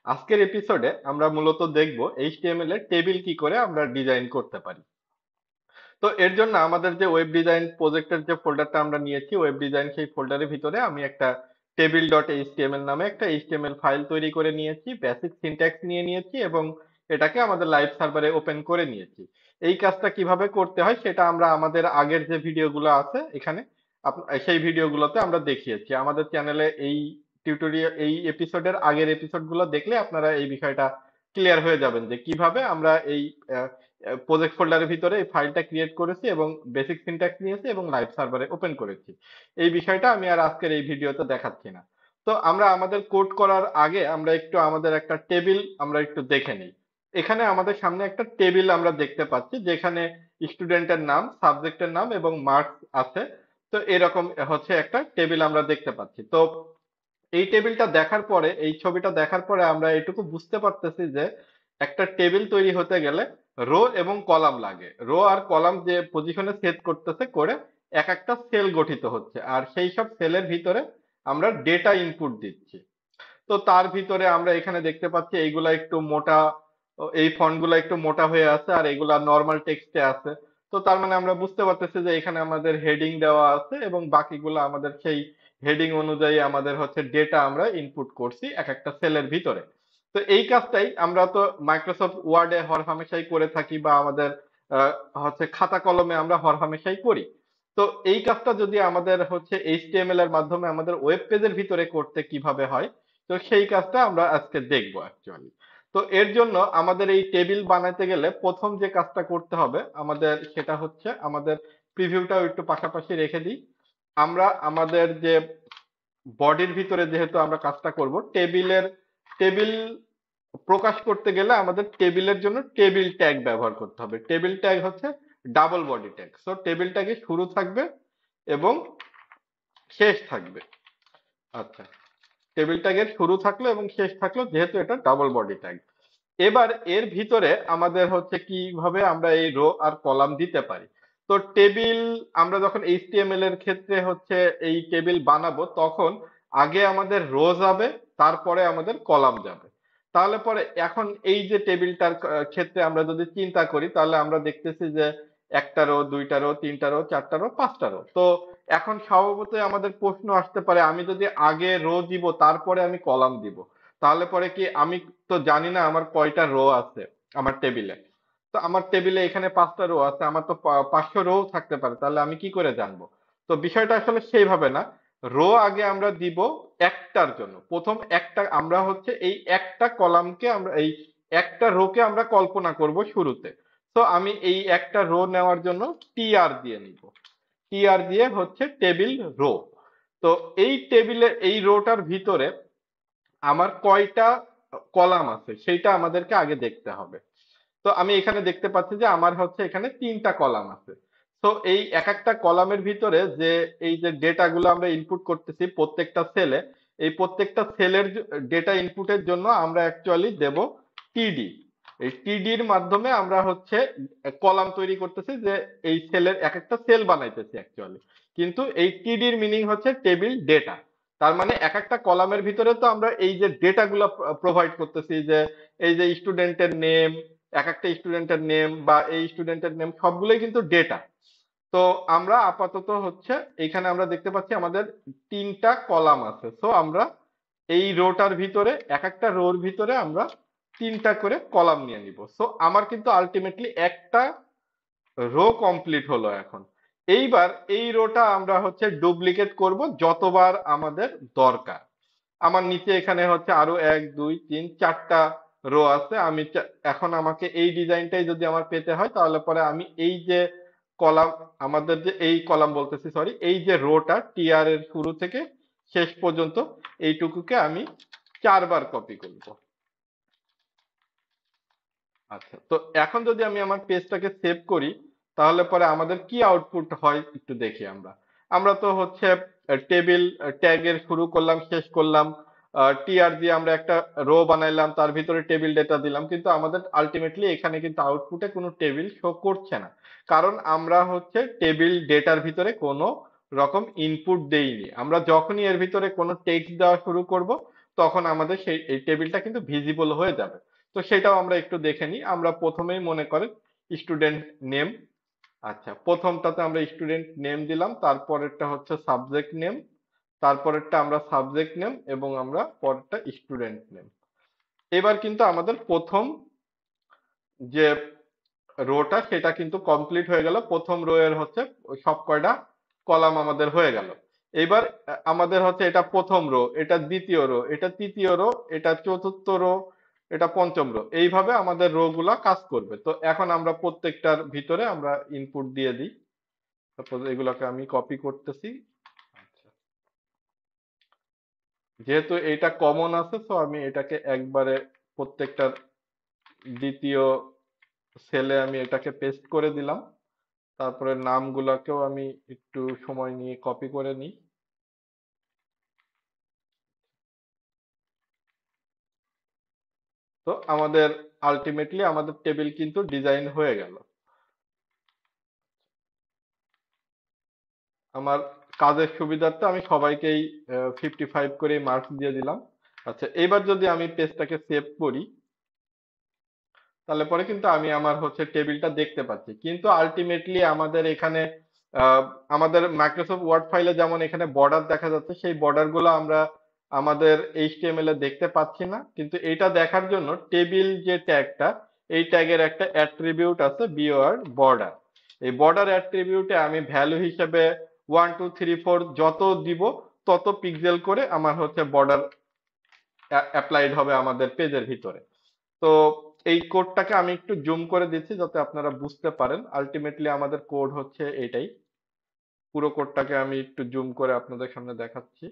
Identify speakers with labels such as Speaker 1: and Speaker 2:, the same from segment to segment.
Speaker 1: আজকের এপিসোডে আমরা মূলত দেখব এইচটিএমএল এর টেবিল কি করে আমরা ডিজাইন করতে পারি। তো এর জন্য আমাদের যে ওয়েব ডিজাইন প্রজেক্টের যে ফোল্ডারটা আমরা নিয়েছি, ওয়েব ডিজাইন, সেই ফোল্ডারের ভিতরে আমি একটা টেবিল ডট এইচটিএমএল নামে একটা এইচটিএমএল ফাইল তৈরি করে নিয়েছি, বেসিক সিনট্যাক্স নিয়ে নিয়েছি এবং এটাকে আমাদের লাইভ সার্ভারে ওপেন করে নিয়েছি। এই কাজটা কিভাবে করতে হয় সেটা আমরা আমাদের আগের যে ভিডিওগুলো আছে এখানে সেই ভিডিওগুলোতে আমরা দেখিয়েছি। আমাদের চ্যানেলে এই টিউটোরিয়াল, এই এপিসোডের আগের এপিসোডগুলো দেখলে আপনারা এই বিষয়টা ক্লিয়ার হয়ে যাবেন যে কিভাবে আমরা এই প্রজেক্ট ফোল্ডারের ভিতরে এই ফাইলটা ক্রিয়েট করেছি এবং বেসিক সিনট্যাক্স নিয়েছি এবং লাইভ সার্ভারে ওপেন করেছি। এই বিষয়টা আমি আর আজকের এই ভিডিওতে দেখাচ্ছি না। তো আমরা আমাদের কোড করার আগে আমরা একটু আমাদের একটা টেবিল আমরা একটু দেখে নিই। এখানে আমাদের সামনে একটা টেবিল আমরা দেখতে পাচ্ছি, যেখানে স্টুডেন্টের নাম, সাবজেক্টের নাম এবং মার্কস আছে। তো এরকম হচ্ছে একটা টেবিল আমরা দেখতে পাচ্ছি। তো এই টেবিলটা দেখার পরে, এই ছবিটা দেখার পরে আমরা এটুকু বুঝতে পারতেছি যে একটা টেবিল তৈরি হতে গেলে রো এবং কলাম লাগে। রো আর কলাম যে পজিশনে সেট করতেছে করে এক একটা সেল গঠিত হচ্ছে, আর সেই সব সেলের ভিতরে আমরা ডেটা ইনপুট দিচ্ছি। তো তার ভিতরে আমরা এখানে দেখতে পাচ্ছি এইগুলা একটু মোটা, এই ফন্টগুলো একটু মোটা হয়ে আছে আর এগুলা নর্মাল টেক্সটে আছে। তো তার মানে আমরা বুঝতে পারতেছি যে এখানে আমাদের হেডিং দেওয়া আছে এবং বাকিগুলো আমাদের সেই হেডিং অনুযায়ী আমাদের হচ্ছে ডেটা আমরা ইনপুট করছি এক একটা সেলের ভিতরে। তো এই কাজটাই আমরা তো মাইক্রোসফট ওয়ার্ডে হরহামেশাই করে থাকি, বা আমাদের আহ, হচ্ছে খাতা কলমে আমরা হরহামেশাই করি। তো এই কাজটা যদি আমাদের হচ্ছে এইচটিএমএল এর মাধ্যমে আমাদের ওয়েব পেজের ভিতরে করতে কিভাবে হয়, তো সেই কাজটা আমরা আজকে দেখবো অ্যাকচুয়ালি। তো এর জন্য আমাদের এই টেবিল বানাতে গেলে প্রথম যে কাজটা করতে হবে আমাদের, সেটা হচ্ছে আমাদের প্রিভিউটাও একটু পাশাপাশি রেখে দিই। আমরা আমাদের যে বডির ভিতরে যেহেতু আমরা কাজটা করব, টেবিল প্রকাশ করতে গেলে আমাদের টেবিলের জন্য টেবিল ট্যাগ ব্যবহার করতে হবে। টেবিল ট্যাগ হচ্ছে double body tag. So table ট্যাগে শুরু থাকবে এবং শেষ থাকবে। আচ্ছা, টেবিল ট্যাগের শুরু থাকলো এবং শেষ থাকলো, যেহেতু এটা ডাবল বডি ট্যাগ। এবার এর ভিতরে আমাদের হচ্ছে কিভাবে আমরা এই রো আর কলাম দিতে পারি। তো টেবিল আমরা যখন এইচটিএমএল এর ক্ষেত্রে হচ্ছে এই টেবিল বানাবো, তখন আগে আমাদের রো যাবে, তারপরে আমাদের কলাম যাবে। তাহলে পরে এখন এই যে টেবিলটার ক্ষেত্রে আমরা যদি চিন্তা করি, তাহলে আমরা দেখতেছি যে একটা রো, দুইটা রো, তিনটা রো, চারটা রো, পাঁচটা রো। তো এখন স্বভাবতই আমাদের প্রশ্ন আসতে পারে, আমি যদি আগে রো দিব তারপরে আমি কলাম দিব, তাহলে পরে কি, আমি তো জানি না আমার কয়টা রো আছে আমার টেবিলে। তো আমার টেবিলে এখানে 5টা রো আছে, আমার তো 500 রো থাকতে পারে, তাহলে আমি কি করে জানবো? তো বিষয়টা আসলে সেইভাবে না। রো আগে আমরা দিব একটার জন্য, প্রথম একটা আমরা হচ্ছে এই একটা কলামকে আমরা এই একটা রোকে আমরা কল্পনা করব শুরুতে। তো আমি এই একটা রো নেওয়ার জন্য টিআর দিয়ে নিব। টিআর দিয়ে হচ্ছে টেবিল রো। তো এই টেবিলে এই রোটার ভিতরে আমার কয়টা কলাম আছে সেইটা আমাদেরকে আগে দেখতে হবে। তো আমি এখানে দেখতে পাচ্ছি যে আমার হচ্ছে এখানে 3টা কলাম আছে। তো এই এক একটা কলামের ভিতরে যে এই যে ডেটা গুলো আমরা ইনপুট করতেছি প্রত্যেকটা সেলে, এই প্রত্যেকটা সেলের ডেটা ইনপুটের জন্য আমরা অ্যাকচুয়ালি দেব টিডি। এই টিডির মাধ্যমে আমরা হচ্ছে কলাম তৈরি করতেছি, যে এই সেলের এক একটা সেল বানাইতেছি অ্যাকচুয়ালি। কিন্তু এই টিডির মিনিং হচ্ছে টেবিল ডেটা। তার মানে এক একটা কলামের ভিতরে তো আমরা এই যে ডেটা গুলো প্রোভাইড করতেছি, যে এই যে স্টুডেন্টের নেম, এক একটা স্টুডেন্টের নেম বা এই স্টুডেন্টের নেম সবগুলোই কিন্তু ডেটা। তো আমরা আপাতত হচ্ছে এখানে আমরা দেখতে পাচ্ছি আমাদের 3টা কলাম আছে। সো আমরা এই রোটার ভিতরে, এক একটা রোর ভিতরে আমরা 3টা করে কলাম নিয়ে নিব। সো আমার কিন্তু আলটিমেটলি একটা রো কমপ্লিট হলো এখন। এইবার এই রোটা আমরা হচ্ছে ডুপ্লিকেট করব যতবার আমাদের দরকার। আমার নিচে এখানে হচ্ছে আরো 1 2 3 4টা রো আছে। আমি এখন আমাকে এই ডিজাইনটাই যদি আমার পেতে হয়, তাহলে পরে আমি এই যে কলাম, আমাদের যে এই কলাম বলতেছি, সরি, এই যে রোটা টিআর এর শুরু থেকে শেষ পর্যন্ত এইটুকুকে আমি 4বার কপি করব। আচ্ছা, তো এখন যদি আমি আমার পেজটাকে সেভ করি, তাহলে পরে আমাদের কি আউটপুট হয় একটু দেখি আমরা। আমরা তো হচ্ছে টেবিল ট্যাগের শুরু করলাম, শেষ করলাম, টিআর দিয়ে আমরা একটা রো বানাইলাম, তার ভিতরে টেবিল ডেটা দিলাম, কিন্তু আমাদের আলটিমেটলি এখানে কিন্তু আউটপুটে কোনো টেবিল শো করছে না। কারণ আমরা হচ্ছে টেবিল ডেটার ভিতরে কোনো রকম ইনপুট দেইনি। আমরা যখনই এর ভিতরে কোনো টেক্সট দেওয়া শুরু করব, তখন আমাদের সেই এই টেবিলটা কিন্তু ভিজিবল হয়ে যাবে। তো সেটাও আমরা একটু দেখে নিই। আমরা প্রথমেই মনে করেন স্টুডেন্ট নেম। আচ্ছা, প্রথমটাতে আমরা স্টুডেন্ট নেম দিলাম, তারপরেরটা হচ্ছে সাবজেক্ট নেম, তারপরেরটা আমরা সাবজেক্ট নেম এবং আমরা পরেরটা স্টুডেন্ট নেম। এবার কিন্তু আমাদের প্রথম যে রোটা সেটা কিন্তু কমপ্লিট হয়ে গেল। প্রথম রো এর হচ্ছে সব কয়টা কলাম আমাদের হয়ে গেল। এবার আমাদের হচ্ছে এটা প্রথম রো, এটা দ্বিতীয় রো, এটা তৃতীয় রো, এটা চতুর্থ রো, এটা পঞ্চম রো, এইভাবে আমাদের রো গুলা কাজ করবে। তো এখন আমরা প্রত্যেকটার ভিতরে আমরা ইনপুট দিয়ে দিই। সাপোজ এগুলাকে আমি কপি করতেছি। আচ্ছা, যেহেতু এটা কমন আছে তো আমি এটাকে একবারে প্রত্যেকটার দ্বিতীয় সেলে আমি এটাকে পেস্ট করে দিলাম। তারপরে নামগুলাকেও আমি একটু সময় নিয়ে কপি করে নিই। তো আমাদের আলটিমেটলি আমাদের টেবিল কিন্তু ডিজাইন হয়ে গেল। আমার কাজের সুবিধার্থে আমি সবাইকেই 55 করে মার্কস দিয়ে দিলাম। আচ্ছা, এবার যদি আমি পেজটাকে সেভ করি তাহলে পরে কিন্তু আমি আমার হচ্ছে টেবিলটা দেখতে পাচ্ছি, কিন্তু আলটিমেটলি আমাদের এখানে আহ, আমাদের মাইক্রোসফট ওয়ার্ড ফাইলে যেমন এখানে বর্ডার দেখা যাচ্ছে, সেই বর্ডার গুলো আমরা আমাদের এইচটিএমএল এ দেখতে পাচ্ছি না। কিন্তু এটা দেখার জন্য টেবিল যে ট্যাগটা, এই ট্যাগের একটা অ্যাট্রিবিউট আছে বিওয়ার্ড বর্ডার। এই বর্ডার অ্যাট্রিবিউটে আমি ভ্যালু হিসেবে 1 2 3 4 যত দিব তত পিক্সেল করে আমার হচ্ছে বর্ডার অ্যাপ্লাইড হবে আমাদের পেজের ভিতরে। তো এই কোডটাকে আমি একটু জুম করে দিচ্ছি যাতে আপনারা বুঝতে পারেন। আলটিমেটলি আমাদের কোড হচ্ছে এটাই। পুরো কোডটাকে আমি একটু জুম করে আপনাদের সামনে দেখাচ্ছি।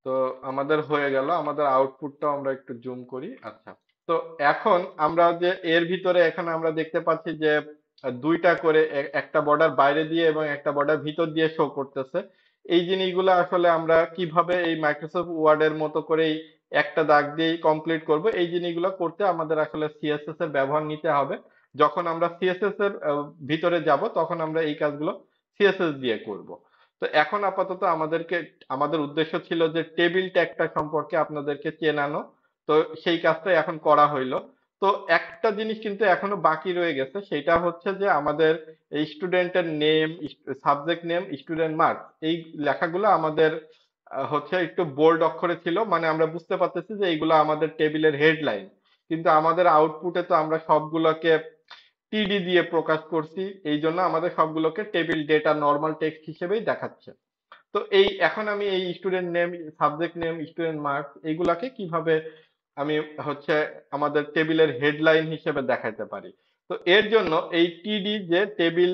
Speaker 1: তো আমাদের হয়ে গেল, আমাদের আউটপুটটাও আমরা একটু জুম করি। আচ্ছা, তো এখন আমরা যে এর ভিতরে এখানে আমরা দেখতে পাচ্ছি যে দুইটা করে একটা বর্ডার বাইরে দিয়ে এবং একটা বর্ডার ভিতর দিয়ে শো করতেছে। এই জিনিসগুলো আসলে আমরা কিভাবে এই মাইক্রোসফট ওয়ার্ডের মতো করেই একটা দাগ দিয়েই কমপ্লিট করব, এই জিনিসগুলো করতে আমাদের আসলে সিএসএস এর ব্যবহার নিতে হবে। যখন আমরা সিএসএস এর ভিতরে যাব তখন আমরা এই কাজগুলো সিএসএস দিয়ে করব। তো এখন আপাতত আমাদেরকে, আমাদের উদ্দেশ্য ছিল যে টেবিল ট্যাগটা সম্পর্কে আপনাদেরকে চেনানো। তো সেই কাজটাই এখন করা হইলো। তো একটা জিনিস কিন্তু এখনো বাকি রয়ে গেছে, সেটা হচ্ছে যে আমাদের এই স্টুডেন্টের name, subject name, student marks, এই লেখাগুলো আমাদের হচ্ছে একটু বোল্ড অক্ষরে ছিল, মানে আমরা বুঝতে পারতেছি যে এইগুলো আমাদের টেবিলের হেডলাইন। কিন্তু আমাদের আউটপুটে তো আমরা সবগুলোকে টিডি দিয়ে প্রকাশ করছি, এই জন্য আমাদের সবগুলোকে টেবিল ডেটা নর্মাল টেক্সট হিসেবেই দেখাচ্ছে। তো এই এখন আমি এই student name, subject name, student marks এইগুলাকে কিভাবে আমি হচ্ছে আমাদের টেবিলের হেডলাইন হিসেবে দেখাতে পারি। তো এর জন্য এই টিডি যে টেবিল,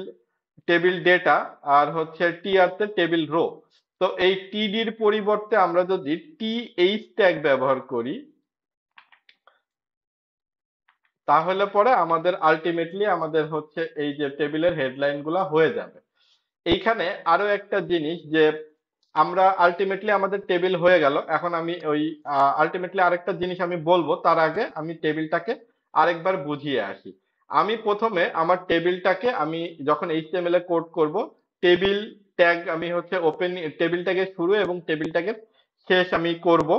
Speaker 1: টেবিল ডেটা, আর হচ্ছে টিআর তে টেবিল রো। তো এই টিডির পরিবর্তে আমরা যদি টিএইচ ট্যাগ ব্যবহার করি তাহলে পরে আমাদের আলটিমেটলি আমাদের হচ্ছে এই যে টেবিলের হেডলাইন গুলা হয়ে যাবে। এইখানে আরো একটা জিনিস যে আমরা আলটিমেটলি আমাদের টেবিল হয়ে গেল। এখন আমি ওই আলটিমেটলি আরেকটা জিনিস আমি বলবো, তার আগে আমি টেবিলটাকে আরেকবার বুঝিয়ে আসি। আমি প্রথমে আমার টেবিলটাকে আমি যখন এইচটিএমএল এ কোড করব, টেবিল ট্যাগ আমি হচ্ছে ওপেন, টেবিল ট্যাগের শুরু এবং টেবিল ট্যাগের শেষ আমি করব।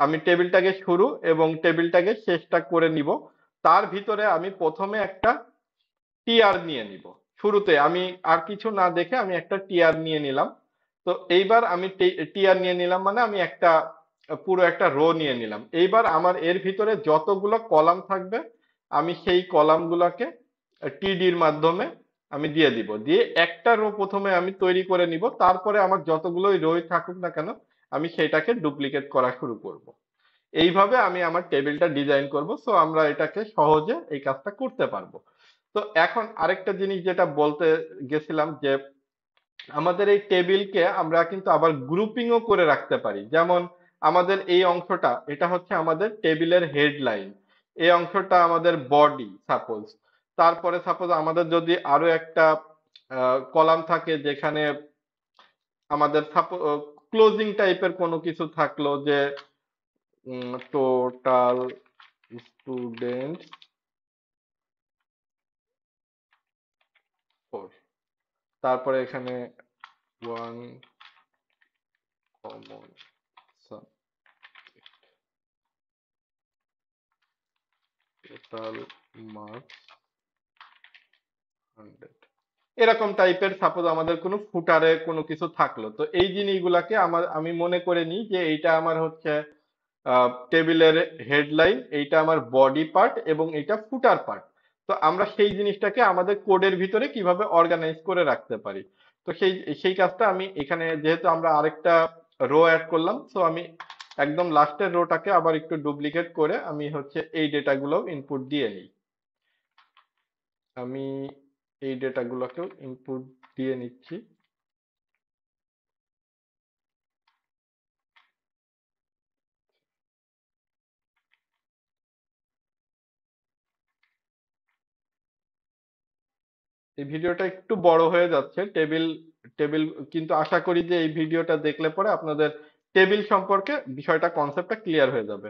Speaker 1: আমি টেবিল ট্যাগের শুরু এবং টেবিল ট্যাগের শেষটা করে নিব। তার ভিতরে আমি প্রথমে একটা টিআর নিয়ে নিব। শুরুতে আমি আর কিছু না দেখে আমি একটা টিআর নিয়ে নিলাম। তো এইবার আমি টিআর নিয়ে নিলাম মানে আমি একটা পুরো একটা রো নিয়ে নিলাম। এইবার আমার এর ভিতরে যতগুলো কলাম থাকবে আমি সেই কলামগুলোকে টিডির মাধ্যমে আমি দিয়ে দিব, দিয়ে একটা রো প্রথমে আমি তৈরি করে নিব। তারপরে আমার যতগুলোই রোই থাকুক না কেন আমি সেটাকে ডুপ্লিকেট করা শুরু করব। এইভাবে আমি আমার টেবিলটা ডিজাইন করব। সো আমরা এটাকে সহজে এই কাজটা করতে পারবো। তো এখন আরেকটা জিনিস যেটা বলতে গেছিলাম যে আমাদের এই টেবিলকে আমরা কিন্তু আবার গ্রুপিংও করে রাখতে পারি। যেমন আমাদের এই অংশটা, এটা হচ্ছে আমাদের টেবিলের হেডলাইন, এই অংশটা আমাদের বডি সাপোজ। তারপরে সাপোজ আমাদের যদি আরো একটা কলাম থাকে যেখানে আমাদের ক্লোজিং টাইপের কোনো কিছু থাকলো, যে টোটাল স্টুডেন্ট 4, তারপরে এখানে 1 কমন সাব, টোটাল মার্কস 100। এরকম টাইপের সাপোজ আমাদের কোনো ফুটারে কোনো কিছু থাকলো, তো এই জিনিসগুলাকে আমি মনে করে নিই যে এইটা আমার হচ্ছে টেবিলের হেডলাইন, এইটা আমার বডি পার্ট এবং এইটা ফুটার পার্ট। তো আমরা সেই জিনিসটাকে আমাদের কোডের ভিতরে কিভাবে অর্গানাইজ করে রাখতে পারি, তো সেই সেই কাজটা আমি এখানে, যেহেতু আমরা আরেকটা রো অ্যাড করলাম, তো আমি একদম লাস্টের রোটাকে আবার একটু ডুপ্লিকেট করে আমি হচ্ছে এই ডেটাগুলো ইনপুট দিয়ে নিই। আমি এই ডেটাগুলোকেও ইনপুট দিয়ে নিচ্ছি। এই ভিডিওটা একটু বড় হয়ে যাচ্ছে, টেবিল টেবিল কিন্তু আশা করি যে এই ভিডিওটা দেখলে পরে আপনাদের টেবিল সম্পর্কে বিষয়টা, কনসেপ্টটা ক্লিয়ার হয়ে যাবে।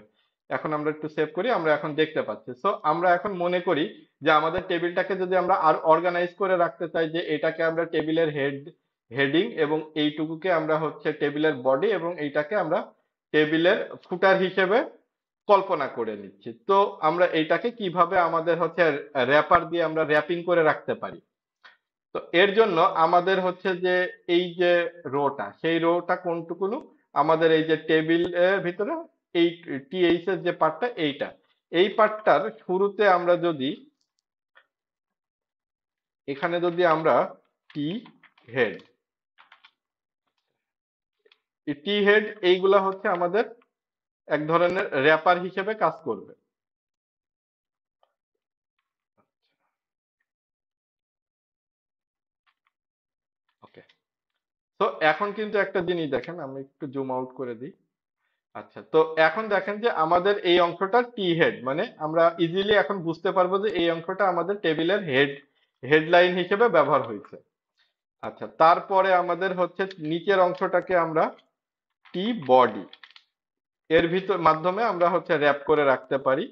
Speaker 1: এখন আমরা একটু সেভ করি, আমরা এখন দেখতে পাচ্ছি। সো আমরা এখন মনে করি যে আমাদের টেবিলটাকে যদি আমরা আর অর্গানাইজ করে রাখতে চাই, যে এটাকে আমরা টেবিলের হেডিং এবং এইটুকুকে আমরা হচ্ছে টেবিলের বডি এবং এইটাকে আমরা টেবিলের ফুটার হিসেবে কল্পনা করে নিচ্ছি। তো আমরা এইটাকে কিভাবে আমাদের হচ্ছে র্যাপার দিয়ে আমরা র্যাপিং করে রাখতে পারি। তো এর জন্য আমাদের হচ্ছে যে এই যে রোটা, সেই রোটা কোনটুকুনো, আমাদের এই যে টেবিল এর ভিতরে এই টিএইচ এর যে পার্টটা, এইটা, এই পার্টটার শুরুতে আমরা যদি এখানে যদি আমরা টি হেড, টি হেড এইগুলা হচ্ছে আমাদের এক ধরনের র্যাপার হিসেবে কাজ করবে। ওকে, তো এখন কিন্তু একটা জিনিস দেখেন, আমি একটু জুম আউট করে দিই। আচ্ছা, তো এখন দেখেন যে আমাদের এই অংশটা টি হেড, মানে আমরা ইজিলি এখন বুঝতে পারবো যে এই অংশটা আমাদের টেবিলের হেডলাইন হিসেবে ব্যবহার হয়েছে। আচ্ছা, তারপরে আমাদের হচ্ছে নিচের অংশটাকে আমরা টি বডি, এর ভিতর মাধ্যমে আমরা হচ্ছে র্যাপ করে রাখতে পারি।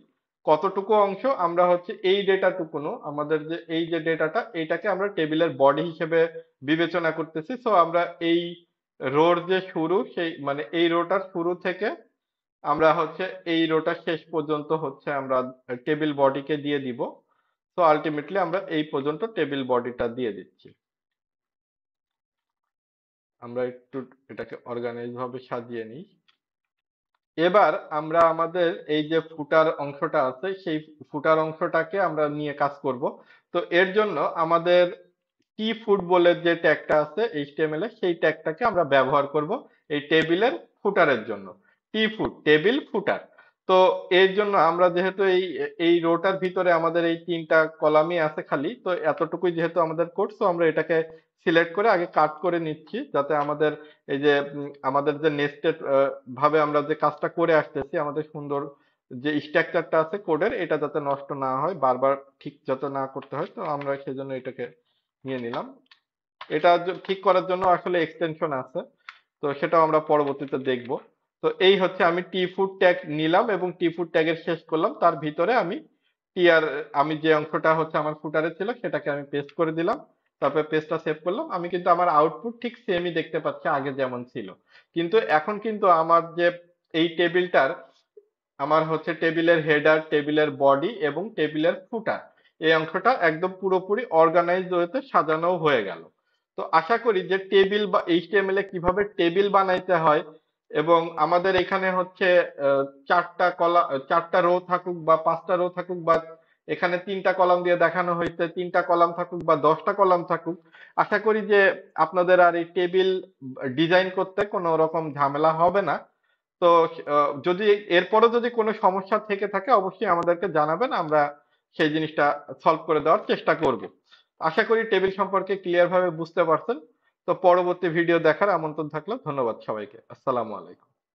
Speaker 1: কতটুকু অংশ আমরা হচ্ছে এই ডেটাটুকুনো, আমাদের যে এই যে ডেটাটা, এইটাকে আমরা টেবিলের বডি হিসেবে বিবেচনা করতেছি। সো আমরা এই রোর যে শুরু, সেই মানে এই রোটার শুরু থেকে আমরা হচ্ছে এই রোটা শেষ পর্যন্ত হচ্ছে আমরা টেবিল বডিকে দিয়ে দিব। তো আলটিমেটলি আমরা এই পর্যন্ত টেবিল বডিটা দিয়ে দিচ্ছি। আমরা একটু এটাকে অর্গানাইজ ভাবে সাজিয়ে নিই। এবার আমরা আমাদের এই যে ফুটার অংশটা আছে, সেই ফুটার অংশটাকে আমরা নিয়ে কাজ করব। তো এর জন্য আমাদের টি ফুট বলে যে ট্যাগটা আছে এইচটিএমএল এ, সেই ট্যাগটাকে আমরা ব্যবহার করব এই টেবিলের ফুটারের জন্য। টি ফুট টেবিল ফুটার। তো এর জন্য আমরা যেহেতু এই এই রোটার ভিতরে আমাদের এই তিনটা কলামই আছে খালি, তো এতটুকুই যেহেতু আমাদের কোড, তো আমরা এটাকে সিলেক্ট করে আগে কাট করে নিচ্ছি, যাতে আমাদের এই যে আমাদের যে নেস্টেড ভাবে আমরা যে কাজটা করে আসতেছি, আমাদের সুন্দর যে স্ট্রাকচারটা আছে কোডের, এটা যাতে নষ্ট না হয়, বারবার ঠিক যাতে না করতে হয়। তো আমরা সেজন্য এটাকে নিয়ে নিলাম। এটা ঠিক করার জন্য আসলে এক্সটেনশন আছে, তো সেটাও আমরা পরবর্তীতে দেখব। তো এই হচ্ছে আমি টি ফুড ট্যাগ নিলাম এবং টি ফুড ট্যাগের শেষ করলাম, তার ভিতরে আমি টিআর, আমি যে অংশটা হচ্ছে আমার ফুটারে ছিল সেটাকে আমি পেস্ট করে দিলাম। তারপরে পেজটা সেভ করলাম। আমি কিন্তু আমার আউটপুট ঠিক সেমই দেখতে পাচ্ছি আগে যেমন ছিল, কিন্তু এখন কিন্তু আমার যে এই টেবিলটার, আমার হচ্ছে টেবিলের হেডার, টেবিলের বডি এবং টেবিলের ফুটার, এই অংশটা একদম পুরোপুরি অর্গানাইজড ওয়েতে সাজানো হয়ে গেল। তো আশা করি যে টেবিল বা এইচটিএমএল এ কিভাবে টেবিল বানাইতে হয়, এবং আমাদের এখানে হচ্ছে চারটা রো থাকুক বা পাঁচটা রো থাকুক, বা এখানে তিনটা কলাম দিয়ে দেখানো হয়েছে, তিনটা কলাম থাকুক বা 10টা কলাম থাকুক, আশা করি যে আপনাদের আর এই টেবিল ডিজাইন করতে কোনো রকম ঝামেলা হবে না। তো যদি এরপরও যদি কোনো সমস্যা থেকে থাকে, অবশ্যই আমাদেরকে জানাবেন, আমরা সেই জিনিসটা সলভ করে দেওয়ার চেষ্টা করব। আশা করি টেবিল সম্পর্কে ক্লিয়ার ভাবে বুঝতে পারছেন। তো পরবর্তী ভিডিও দেখার আমন্ত্রণ থাকলো। ধন্যবাদ সবাইকে। আসসালামু আলাইকুম।